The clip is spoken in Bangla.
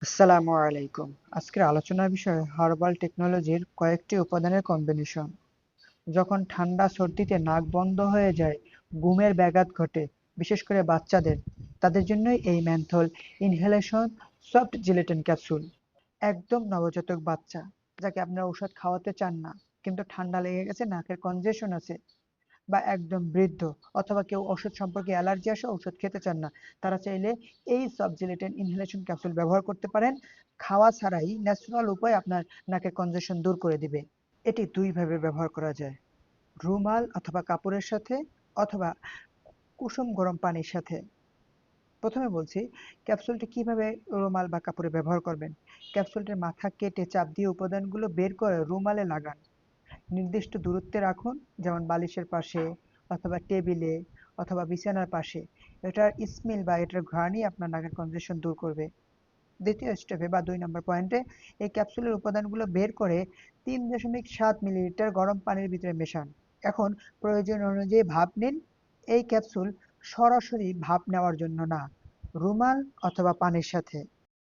আসসালামু আলাইকুম। আজকের আলোচনার বিষয় হার্বাল টেকনোলজির কয়েকটি উপাদানের কম্বিনেশন। যখন ঠান্ডা সর্দিতে নাক বন্ধ হয়ে যায়, ঘুমের ব্যাঘাত ঘটে, বিশেষ করে বাচ্চাদের, তাদের জন্যই এই menthol inhalation soft gelatin capsule. একদম নবজাতক বাচ্চা, যাকে আপনারা ঔষধ খাওয়াতে চান না, কিন্তু ঠান্ডা লেগে গেছে, নাকের কনজেশন আছে, বা একদম বৃদ্ধ অথবা কেউ ওষুধ সম্পর্কে অ্যালার্জি আসে ওষুধ খেতে চান না, তারা চাইলে এই সাবজিলিটেন ইনহেলেশন ক্যাপসুল ব্যবহার করতে পারেন। খাওয়া ছাড়াই ন্যাচারাল উপায় আপনার নাকের কনজেশন দূর করে দিবে। এটি দুইভাবে ব্যবহার করা যায়, রুমাল অথবা কাপড়ের সাথে, অথবা কুসুম গরম পানির সাথে। প্রথমে বলছি ক্যাপসুলটি কিভাবে রুমাল বা কাপড়ে ব্যবহার করবেন। ক্যাপসুলটির মাথা কেটে চাপ দিয়ে উপাদানগুলো বের করে রুমালে লাগান। নির্দিষ্ট দূরত্বে রাখুন, যেমন বালিশের পাশে অথবা টেবিলে অথবা বিছানার পাশে। এটার স্মেল বা এটার ঘ্রাণই আপনার নাকের কনজেশন দূর করবে। দ্বিতীয় স্টেপে বা 2 নম্বর পয়েন্টে এই ক্যাপসুলের উপাদানগুলো বের করে 3.7 মিলিলিটার গরম পানির ভিতরে মেশান। এখন প্রয়োজন অনুযায়ী ভাপ নিন। এই ক্যাপসুল সরাসরি ভাপ নেওয়ার জন্য না, রুমাল অথবা পানির সাথে